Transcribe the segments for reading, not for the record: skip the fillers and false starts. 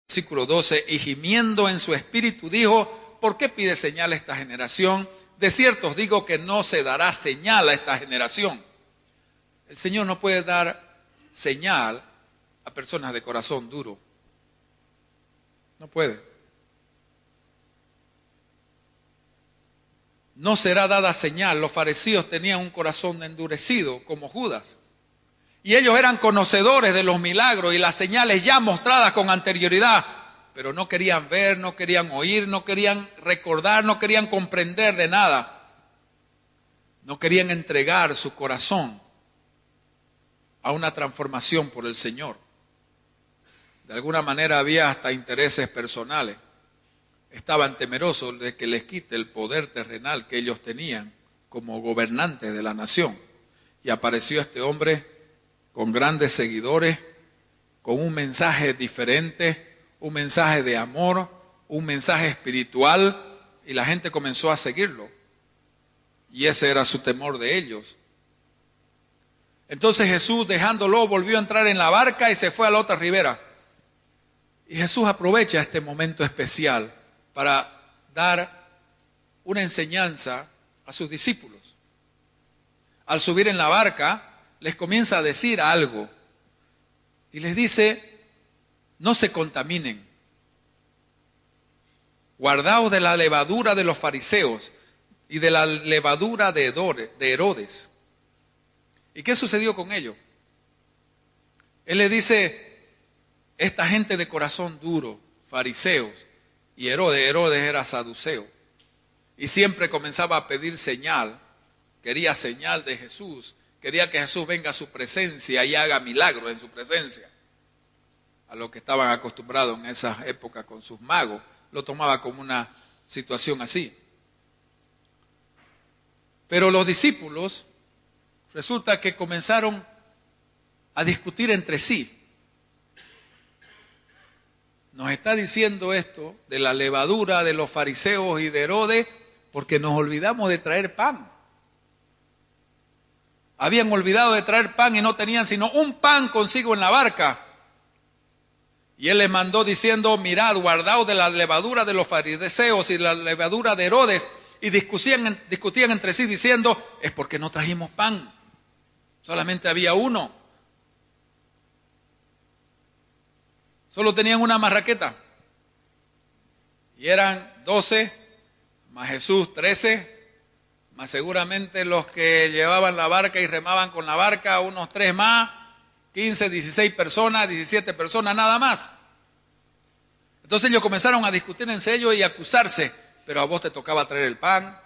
Versículo 12, y gimiendo en su espíritu dijo, ¿por qué pide señal esta generación? De cierto os digo que no se dará señal a esta generación. El Señor no puede dar señal a personas de corazón duro. No puede. No será dada señal. Los fariseos tenían un corazón endurecido como Judas. Y ellos eran conocedores de los milagros y las señales ya mostradas con anterioridad. Pero no querían ver, no querían oír, no querían recordar, no querían comprender de nada. No querían entregar su corazón a una transformación por el Señor. De alguna manera había hasta intereses personales. Estaban temerosos de que les quite el poder terrenal que ellos tenían como gobernantes de la nación. Y apareció este hombre con grandes seguidores, con un mensaje diferente, un mensaje de amor, un mensaje espiritual, y la gente comenzó a seguirlo. Y ese era su temor de ellos. Entonces Jesús, dejándolo, volvió a entrar en la barca y se fue a la otra ribera. Y Jesús aprovecha este momento especial para dar una enseñanza a sus discípulos. Al subir en la barca, les comienza a decir algo. Y les dice, no se contaminen. Guardaos de la levadura de los fariseos y de la levadura de Herodes. ¿Y qué sucedió con ellos? Él le dice, esta gente de corazón duro, fariseos, y Herodes era saduceo, y siempre comenzaba a pedir señal, quería señal de Jesús, quería que Jesús venga a su presencia y haga milagros en su presencia. A lo que estaban acostumbrados en esa época con sus magos, lo tomaba como una situación así. Pero los discípulos resulta que comenzaron a discutir entre sí. Nos está diciendo esto de la levadura de los fariseos y de Herodes porque nos olvidamos de traer pan. Habían olvidado de traer pan y no tenían sino un pan consigo en la barca. Y él les mandó diciendo, mirad, guardaos de la levadura de los fariseos y la levadura de Herodes. Y discutían entre sí diciendo, es porque no trajimos pan. Solamente había uno. Solo tenían una marraqueta. Y eran 12, más Jesús 13, más seguramente los que llevaban la barca y remaban con la barca, unos 3 más, 15, 16 personas, 17 personas, nada más. Entonces ellos comenzaron a discutir entre ellos y a acusarse. Pero a vos te tocaba traer el pan.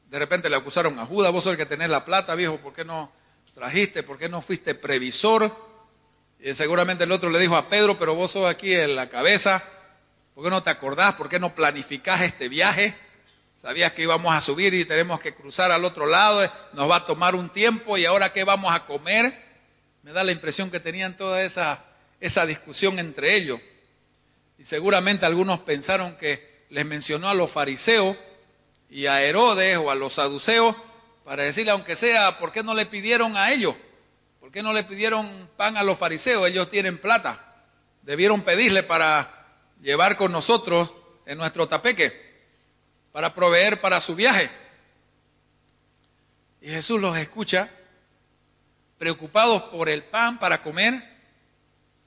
De repente le acusaron a Judas, vos sos el que tenés la plata, viejo, ¿por qué no trajiste? ¿Por qué no fuiste previsor? Y seguramente el otro le dijo a Pedro, pero vos sos aquí en la cabeza, ¿por qué no te acordás? ¿Por qué no planificás este viaje? Sabías que íbamos a subir y tenemos que cruzar al otro lado, nos va a tomar un tiempo y ahora ¿qué vamos a comer? Me da la impresión que tenían toda esa discusión entre ellos. Y seguramente algunos pensaron que les mencionó a los fariseos y a Herodes o a los saduceos para decirle, aunque sea, ¿por qué no le pidieron a ellos? ¿Por qué no le pidieron pan a los fariseos? Ellos tienen plata. Debieron pedirle para llevar con nosotros en nuestro tapeque, para proveer para su viaje. Y Jesús los escucha, preocupados por el pan para comer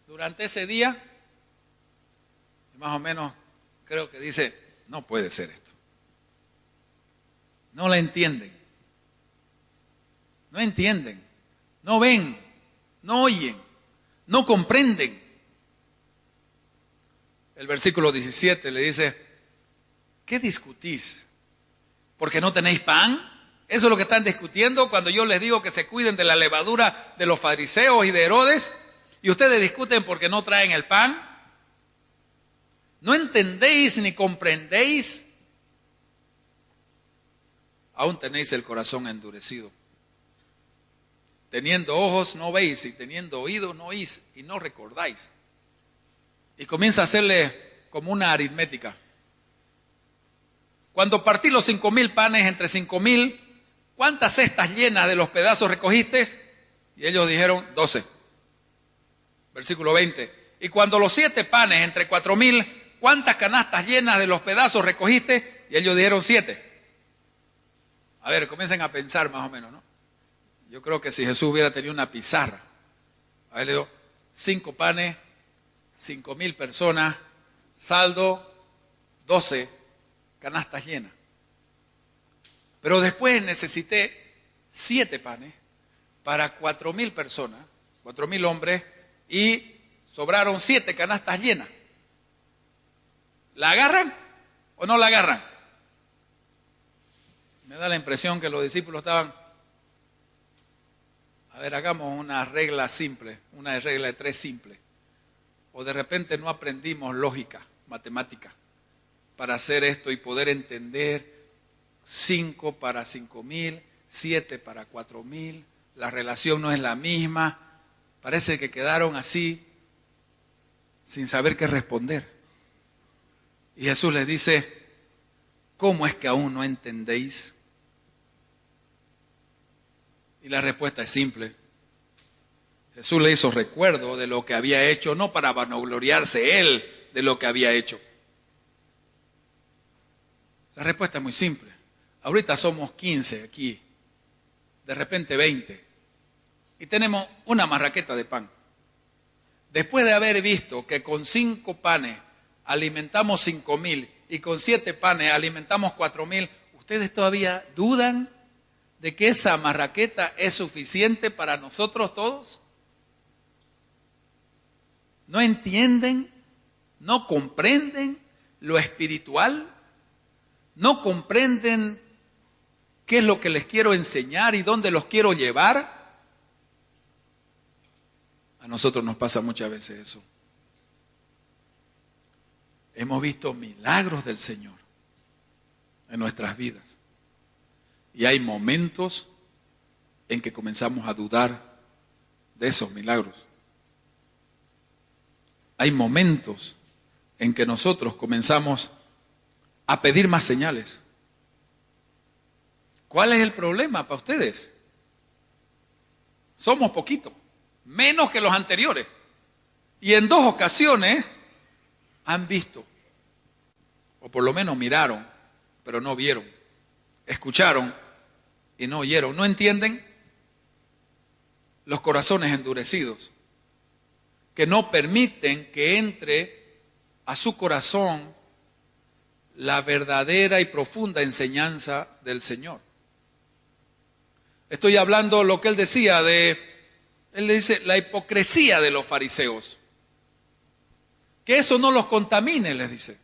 durante ese día. Y más o menos creo que dice, no puede ser esto. No la entienden. No entienden. No ven, no oyen, no comprenden. El versículo 17 le dice, ¿qué discutís? ¿Porque no tenéis pan? ¿Eso es lo que están discutiendo cuando yo les digo que se cuiden de la levadura de los fariseos y de Herodes? ¿Y ustedes discuten porque no traen el pan? ¿No entendéis ni comprendéis? Aún tenéis el corazón endurecido. Teniendo ojos no veis y teniendo oídos no oís y no recordáis. Y comienza a hacerle como una aritmética. Cuando partí los 5,000 panes entre 5,000, ¿cuántas cestas llenas de los pedazos recogiste? Y ellos dijeron 12. Versículo 20. Y cuando los 7 panes entre 4,000, ¿cuántas canastas llenas de los pedazos recogiste? Y ellos dijeron 7. A ver, comiencen a pensar más o menos, ¿no? Yo creo que si Jesús hubiera tenido una pizarra, a ver, le digo, 5 panes, 5,000 personas, saldo 12 canastas llenas. Pero después necesité 7 panes para 4,000 personas, 4,000 hombres, y sobraron 7 canastas llenas. ¿La agarran o no la agarran? Me da la impresión que los discípulos estaban, a ver, hagamos una regla simple, una regla de 3 simple. O de repente no aprendimos lógica, matemática, para hacer esto y poder entender 5 para 5,000, 7 para 4,000, la relación no es la misma. Parece que quedaron así, sin saber qué responder. Y Jesús les dice, ¿cómo es que aún no entendéis? Y la respuesta es simple. Jesús le hizo recuerdo de lo que había hecho, no para vanagloriarse él de lo que había hecho. La respuesta es muy simple. Ahorita somos 15 aquí, de repente 20, y tenemos una marraqueta de pan. Después de haber visto que con 5 panes alimentamos 5,000 y con 7 panes alimentamos 4,000, ¿ustedes todavía dudan de que esa marraqueta es suficiente para nosotros todos? ¿No entienden? ¿No comprenden lo espiritual? ¿No comprenden qué es lo que les quiero enseñar y dónde los quiero llevar? A nosotros nos pasa muchas veces eso. Hemos visto milagros del Señor en nuestras vidas. Y hay momentos en que comenzamos a dudar de esos milagros. Hay momentos en que nosotros comenzamos a pedir más señales. ¿Cuál es el problema para ustedes? Somos poquitos, menos que los anteriores. Y en 2 ocasiones han visto, o por lo menos miraron, pero no vieron. Escucharon y no oyeron. ¿No entienden? Los corazones endurecidos, que no permiten que entre a su corazón la verdadera y profunda enseñanza del Señor. Estoy hablando lo que él decía él le dice, la hipocresía de los fariseos. Que eso no los contamine, les dice.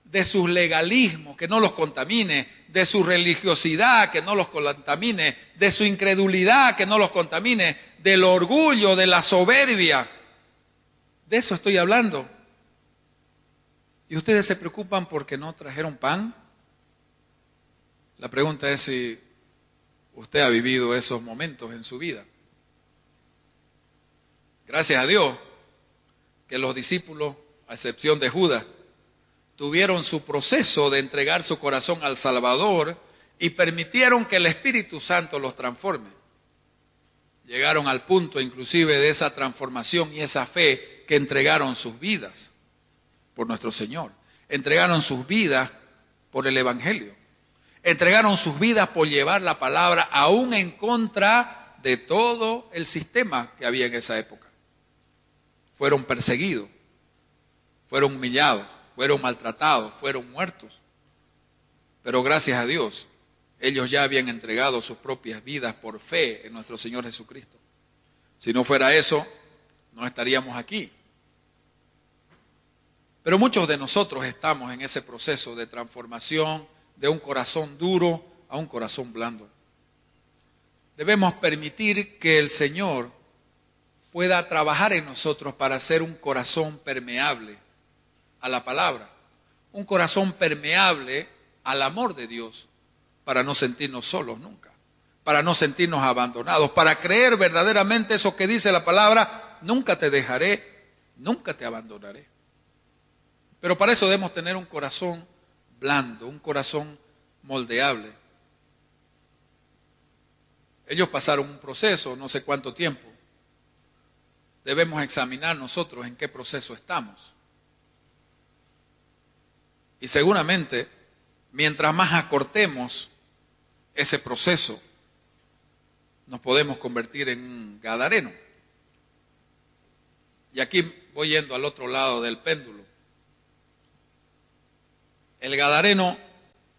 De sus legalismos, que no los contamine. De su religiosidad, que no los contamine. De su incredulidad, que no los contamine. Del orgullo, de la soberbia. De eso estoy hablando. ¿Y ustedes se preocupan porque no trajeron pan? La pregunta es si usted ha vivido esos momentos en su vida. Gracias a Dios que los discípulos, a excepción de Judas, tuvieron su proceso de entregar su corazón al Salvador y permitieron que el Espíritu Santo los transforme. Llegaron al punto inclusive de esa transformación y esa fe que entregaron sus vidas por nuestro Señor. Entregaron sus vidas por el Evangelio. Entregaron sus vidas por llevar la palabra aún en contra de todo el sistema que había en esa época. Fueron perseguidos, fueron humillados, fueron maltratados, fueron muertos. Pero gracias a Dios, ellos ya habían entregado sus propias vidas por fe en nuestro Señor Jesucristo. Si no fuera eso, no estaríamos aquí. Pero muchos de nosotros estamos en ese proceso de transformación de un corazón duro a un corazón blando. Debemos permitir que el Señor pueda trabajar en nosotros para hacer un corazón permeable a la palabra, un corazón permeable al amor de Dios, para no sentirnos solos nunca, para no sentirnos abandonados, para creer verdaderamente eso que dice la palabra: nunca te dejaré, nunca te abandonaré. Pero para eso debemos tener un corazón blando, un corazón moldeable. Ellos pasaron un proceso, no sé cuánto tiempo, debemos examinar nosotros en qué proceso estamos. Y seguramente, mientras más acortemos ese proceso, nos podemos convertir en un gadareno. Y aquí voy yendo al otro lado del péndulo. El gadareno,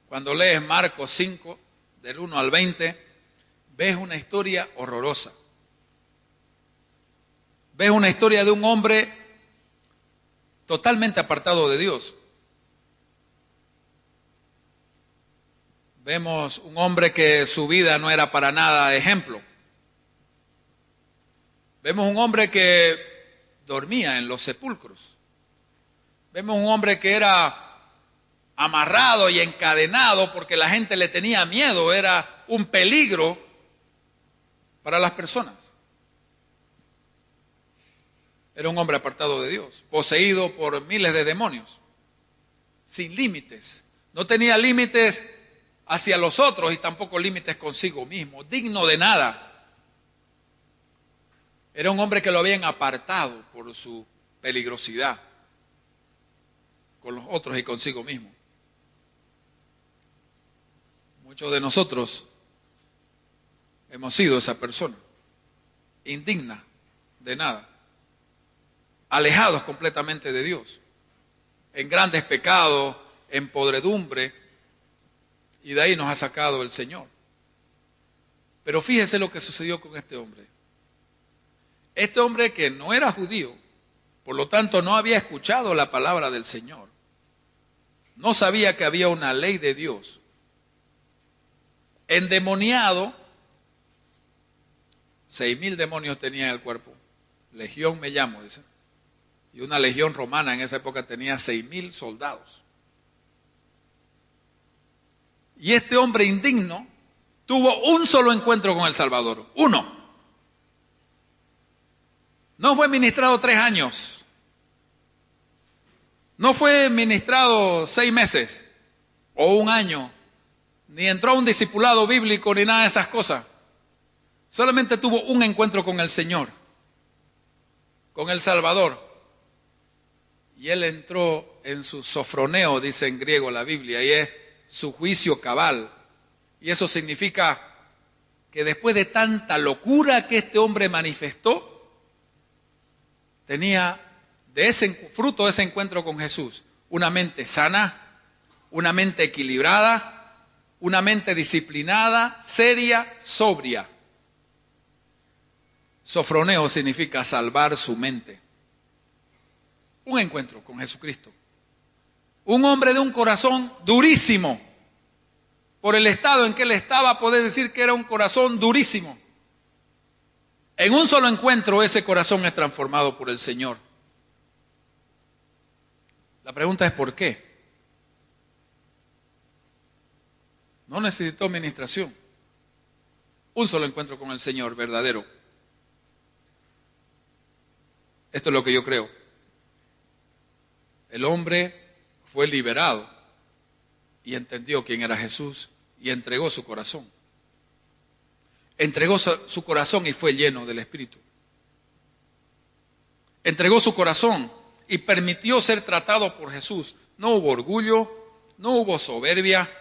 cuando lees Marcos 5, del 1 al 20, ves una historia horrorosa. Ves una historia de un hombre totalmente apartado de Dios. Vemos un hombre que su vida no era para nada ejemplo. Vemos un hombre que dormía en los sepulcros. Vemos un hombre que era amarrado y encadenado porque la gente le tenía miedo, era un peligro para las personas. Era un hombre apartado de Dios, poseído por miles de demonios, sin límites. No tenía límites hacia los otros y tampoco límites consigo mismo, digno de nada. Era un hombre que lo habían apartado por su peligrosidad con los otros y consigo mismo. Muchos de nosotros hemos sido esa persona, indigna de nada, alejados completamente de Dios, en grandes pecados, en podredumbre, y de ahí nos ha sacado el Señor. Pero fíjese lo que sucedió con este hombre. Este hombre que no era judío, por lo tanto no había escuchado la palabra del Señor, no sabía que había una ley de Dios, endemoniado, 6,000 demonios tenía en el cuerpo, legión me llamo, dice, y una legión romana en esa época tenía 6,000 soldados. Y este hombre indigno tuvo un solo encuentro con el Salvador, uno. No fue ministrado 3 años, no fue ministrado 6 meses o 1 año, ni entró a un discipulado bíblico ni nada de esas cosas. Solamente tuvo un encuentro con el Señor, con el Salvador. Y él entró en su sofroneo, dice en griego la Biblia, y es su juicio cabal. Y eso significa que después de tanta locura que este hombre manifestó, tenía de ese fruto de ese encuentro con Jesús una mente sana, una mente equilibrada, una mente disciplinada, seria, sobria. Sofroneo significa salvar su mente. Un encuentro con Jesucristo. Un hombre de un corazón durísimo. Por el estado en que él estaba, podés decir que era un corazón durísimo. En un solo encuentro ese corazón es transformado por el Señor. La pregunta es ¿por qué? No necesitó ministración. Un solo encuentro con el Señor verdadero. Esto es lo que yo creo. El hombre fue liberado y entendió quién era Jesús y entregó su corazón. Entregó su corazón y fue lleno del Espíritu. Entregó su corazón y permitió ser tratado por Jesús. No hubo orgullo, no hubo soberbia.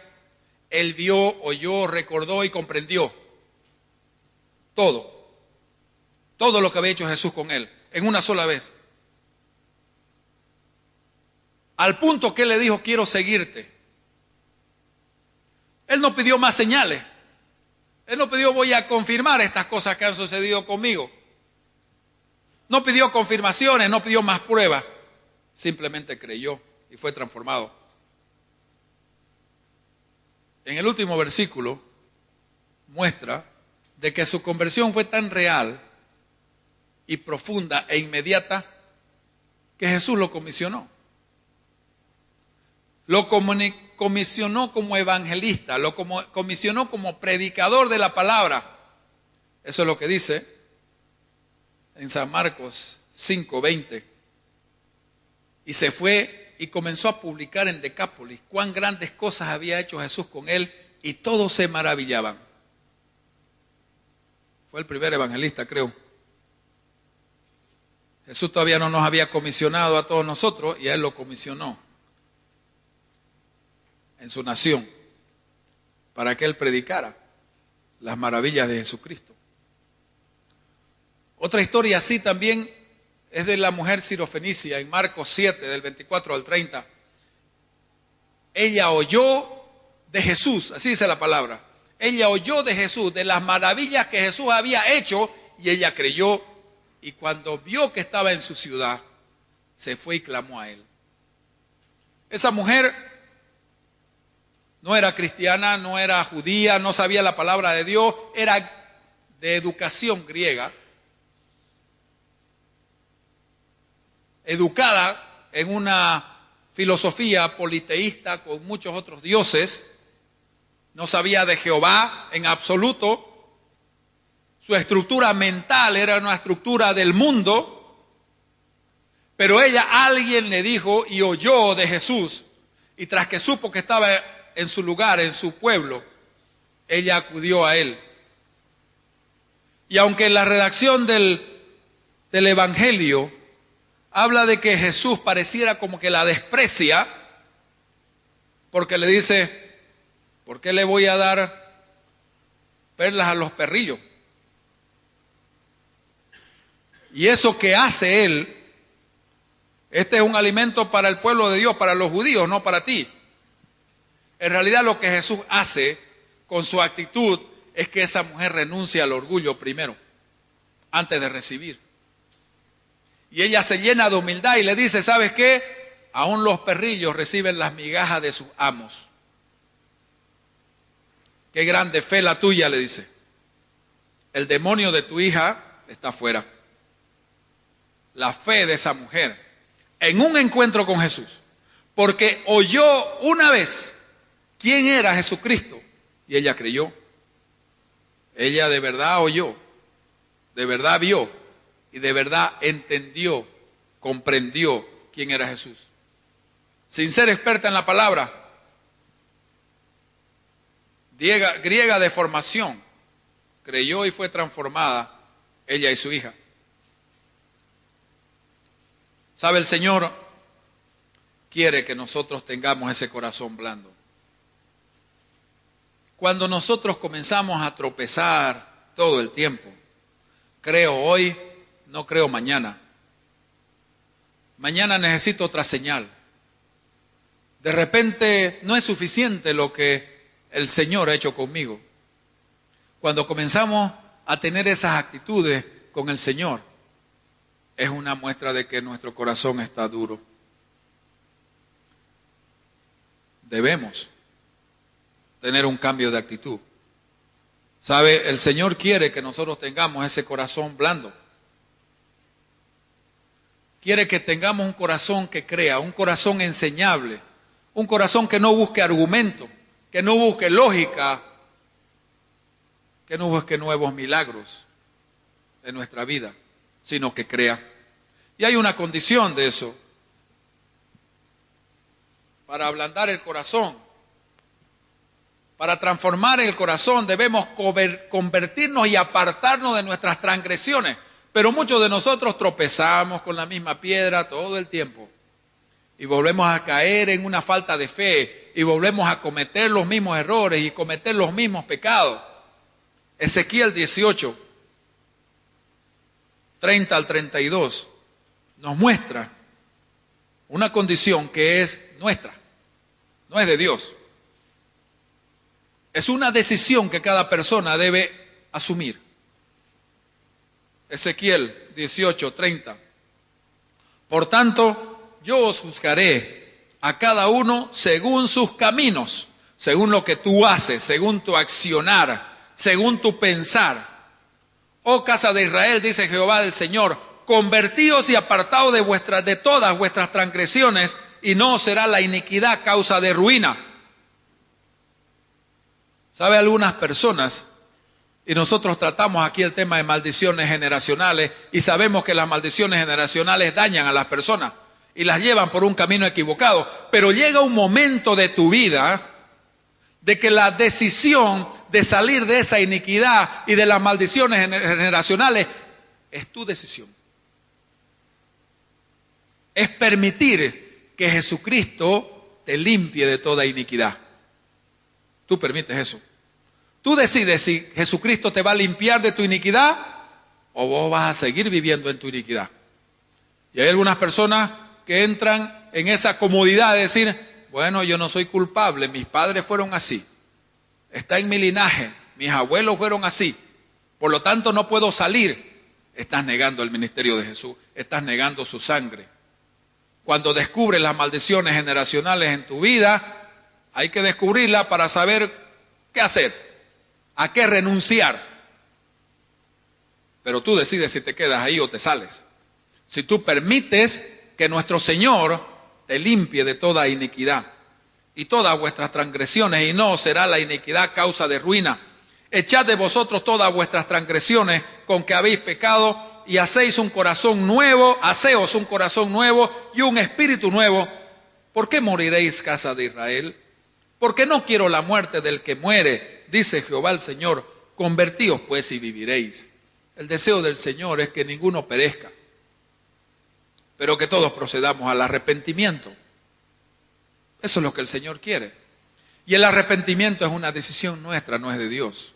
Él vio, oyó, recordó y comprendió todo. Todo lo que había hecho Jesús con él, en una sola vez. Al punto que él le dijo, quiero seguirte. Él no pidió más señales. Él no pidió, voy a confirmar estas cosas que han sucedido conmigo. No pidió confirmaciones, no pidió más pruebas. Simplemente creyó y fue transformado. En el último versículo muestra de que su conversión fue tan real y profunda e inmediata que Jesús lo comisionó. Lo comisionó como evangelista, lo comisionó como predicador de la palabra. Eso es lo que dice en San Marcos 5:20. Y se fue y comenzó a publicar en Decápolis cuán grandes cosas había hecho Jesús con él y todos se maravillaban. Fue el primer evangelista, creo. Jesús todavía no nos había comisionado a todos nosotros y a Él lo comisionó en su nación para que Él predicara las maravillas de Jesucristo. Otra historia así también es de la mujer sirofenicia en Marcos 7, del 24 al 30. Ella oyó de Jesús, así dice la palabra. Ella oyó de Jesús, de las maravillas que Jesús había hecho, y ella creyó. Y cuando vio que estaba en su ciudad, se fue y clamó a Él. Esa mujer no era cristiana, no era judía, no sabía la palabra de Dios, era de educación griega, educada en una filosofía politeísta con muchos otros dioses, no sabía de Jehová en absoluto, su estructura mental era una estructura del mundo, pero alguien le dijo y oyó de Jesús, y tras que supo que estaba en su lugar, en su pueblo, ella acudió a Él. Y aunque en la redacción del Evangelio habla de que Jesús pareciera como que la desprecia, porque le dice, ¿por qué le voy a dar perlas a los perrillos? Y eso que hace Él, este es un alimento para el pueblo de Dios, para los judíos, no para ti. En realidad lo que Jesús hace con su actitud es que esa mujer renuncia al orgullo primero, antes de recibir. Y ella se llena de humildad y le dice, ¿sabes qué? Aún los perrillos reciben las migajas de sus amos. Qué grande fe la tuya, le dice. El demonio de tu hija está fuera. La fe de esa mujer en un encuentro con Jesús, porque oyó una vez quién era Jesucristo y ella creyó. Ella de verdad oyó, de verdad vio y de verdad entendió, comprendió quién era Jesús. Sin ser experta en la palabra, griega de formación, creyó y fue transformada ella y su hija. ¿Sabe? El Señor quiere que nosotros tengamos ese corazón blando. Cuando nosotros comenzamos a tropezar todo el tiempo, creo hoy, no creo mañana. Mañana necesito otra señal. De repente no es suficiente lo que el Señor ha hecho conmigo. Cuando comenzamos a tener esas actitudes con el Señor, es una muestra de que nuestro corazón está duro. Debemos tener un cambio de actitud. ¿Sabe? El Señor quiere que nosotros tengamos ese corazón blando. Quiere que tengamos un corazón que crea, un corazón enseñable, un corazón que no busque argumento, que no busque lógica, que no busque nuevos milagros en nuestra vida, sino que crea. Y hay una condición de eso. Para ablandar el corazón, para transformar el corazón, debemos convertirnos y apartarnos de nuestras transgresiones. Pero muchos de nosotros tropezamos con la misma piedra todo el tiempo. Y volvemos a caer en una falta de fe. Y volvemos a cometer los mismos errores y cometer los mismos pecados. Ezequiel 18, 30 al 32, nos muestra una condición que es nuestra, no es de Dios. Es una decisión que cada persona debe asumir. Ezequiel 18, 30. Por tanto, yo os juzgaré a cada uno según sus caminos, según lo que tú haces, según tu accionar, según tu pensar. Oh casa de Israel, dice Jehová del Señor, convertíos y apartaos de todas vuestras transgresiones, y no será la iniquidad causa de ruina. ¿Sabe? Algunas personas, y nosotros tratamos aquí el tema de maldiciones generacionales, y sabemos que las maldiciones generacionales dañan a las personas y las llevan por un camino equivocado, pero llega un momento de tu vida de que la decisión de salir de esa iniquidad y de las maldiciones generacionales es tu decisión. es permitir que Jesucristo te limpie de toda iniquidad. Tú permites eso. Tú decides si Jesucristo te va a limpiar de tu iniquidad o vos vas a seguir viviendo en tu iniquidad. Y hay algunas personas que entran en esa comodidad de decir, bueno, yo no soy culpable, mis padres fueron así, está en mi linaje, mis abuelos fueron así, por lo tanto no puedo salir. Estás negando el ministerio de Jesús, estás negando su sangre. Cuando descubres las maldiciones generacionales en tu vida, hay que descubrirlas para saber qué hacer, a qué renunciar. Pero tú decides si te quedas ahí o te sales. Si tú permites que nuestro Señor te limpie de toda iniquidad y todas vuestras transgresiones, y no será la iniquidad causa de ruina. Echad de vosotros todas vuestras transgresiones con que habéis pecado y hacéis un corazón nuevo, haceos un corazón nuevo y un espíritu nuevo. ¿Por qué moriréis, casa de Israel? Porque no quiero la muerte del que muere, dice Jehová el Señor. Convertíos pues y viviréis. El deseo del Señor es que ninguno perezca, pero que todos procedamos al arrepentimiento. Eso es lo que el Señor quiere. Y el arrepentimiento es una decisión nuestra, no es de Dios.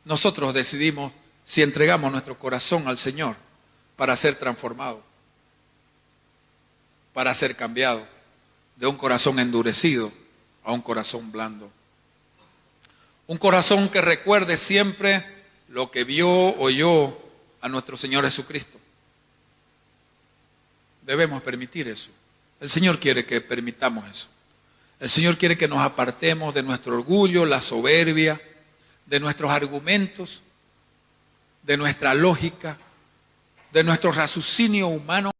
Nosotros decidimos si entregamos nuestro corazón al Señor para ser transformado, para ser cambiado de un corazón endurecido a un corazón blando. Un corazón que recuerde siempre lo que vio o oyó a nuestro Señor Jesucristo. Debemos permitir eso. El Señor quiere que permitamos eso. El Señor quiere que nos apartemos de nuestro orgullo, la soberbia, de nuestros argumentos, de nuestra lógica, de nuestro raciocinio humano.